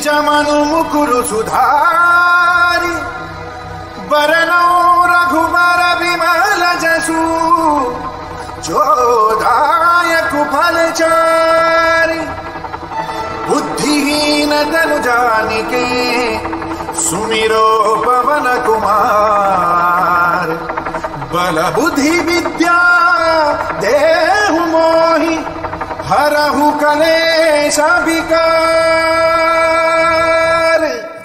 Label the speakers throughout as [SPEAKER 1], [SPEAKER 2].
[SPEAKER 1] बीज मनु मुकुरु सुधारी बरनौ रघुबर विमल जसु जोदायक फलचारी बुद्धिहीन तनु जानिके सुमिरो पवन कुमार बल बुद्धि विद्या देहु मोहि हरहु कलेश विकार।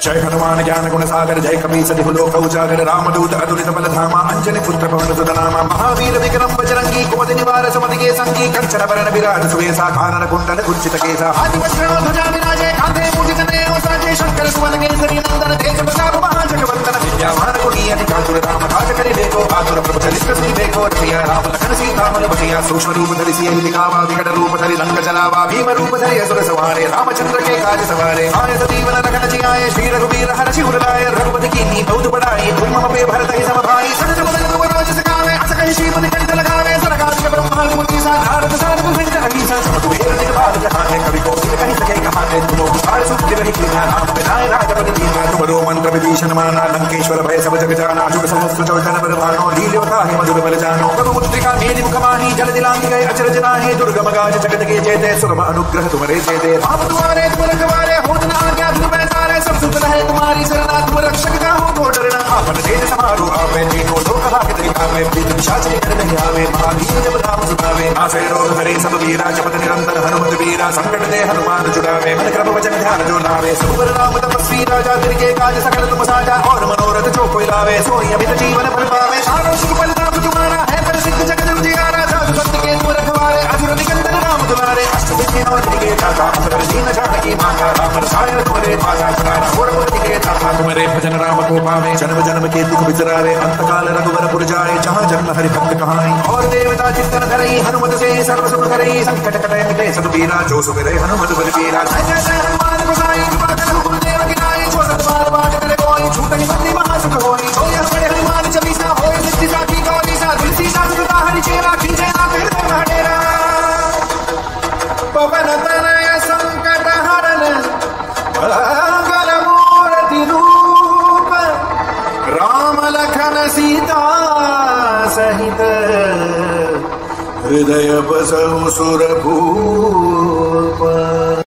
[SPEAKER 1] जय हनुमान ज्ञान गुण सागर जय कपी सतिहु लोक उजागर रामदूत अतुलित बल धामा अंजनी पुत्र पवन सुत नामा महावीर विक्रम बजरंगी कुमति निवार सुमति के संगी कंचन वरण विराज सुवेशा कानन कुंडल कुंचित केसा हाथी वज्र ध्वजा विराजे कांधे पूजित नेम साजे शंकर सुमन केसरी नंदन तेज प्रताप महाजगवंदन विद्यावान गुणी अति चातुर राम काज करे देखो आतुर प्रभु चरित्र श्री देखो रसिया राम लखन सीता मन बसिया सूक्ष्म रूप धरि सियहि दिखावा विकट रूप धरि लंक जलावा भीम रूप धरि असुर सवारे रामचंद्र के काज सवारे आय सजीवन लखन जियाए श्री रघुवीर हर शिवर लाय रघुपति कीन्ही बहुत बड़ाई तुम मम पे भरत ही सम भाई सहज बदन तुमरो जस गावे अस कहि श्रीपति कंठ लगावे सरकार के ब्रह्मांड मूर्ति सा नारद सारद भुज अहिंसा समतुल्य निर्वाद जहां है कवि को कहि सके कहां है तुम सार सुख रही कीना राम बिनाय राजपद दीना तुमरो मंत्र विभीषण माना लंकेश्वर भय सब जग जाना जुग सहस्त्र चौदन पर भानो लील्योता है मधुर बल जानो प्रभु मुद्रिका मेरी मुखमाही जल दिलांग गए अचरज नाहि दुर्गम गाज जगत के जेते सुरम अनुग्रह तुम्हारे जेते आप तुम्हारे तुम रखवारे होत ना आज्ञा तुम बैतारे सब सुख है तुम्हारी शरणा तुम रक्षक का हो को डरना आपन तेज समारो आपे तीनों लोक भाग आवे प्रीत पिशाच निकट नहीं आवे महावीर जब नाम सुनावे आसे रोग हरे सब वीरा जपत निरंतर हनुमत वीरा संकट दे हनुमान छुड़ावे मन क्रम वचन ध्यान जो लावे सब पर राम तपस्वी राजा तिनके काज सकल तुम साजा और मनोरथ जो कोई लावे सोई अमित जीवन फल पावे सारो सुख फल नाम तुम्हारा है प्रसिद्ध जगत उजियारा साधु संत के तुम रखवारे असुर निकंदन राम दुलारे अष्टसिद्धि नव निधि दाता अंतर दीन जानकी माता राम रसायन तुम्हारे पासा सदारा घोर मूर्ति के दाता तुम्हारे भजन राम को पावे जन्म जन्म के दुख बिसरावे अंतकाल रघुवर जाए जहाँ जन्म हरि भक्त कहाई और देवता चिंतन करई हनुमत से सर्व सुख करई संकट कटय मिटे सतुबीरा जो सुमिरै हनुमत बलबीरा जय जय जय हनुमान गोसाई कृपा कर गुरुदेव की नाई जो सत बार बार करे कोई छूटहि बंदी महासुख होई जो यह बड़े हनुमान चालीसा होय सिद्धि साखी गौरी सा तुलसी सा सुता हरि चेरा कीजे ना हृदय हडेरा पवन तनय संकट हरन मंगल मूर्ति रूप राम लखन सीता सहित हृदय बसहु सुरभूप।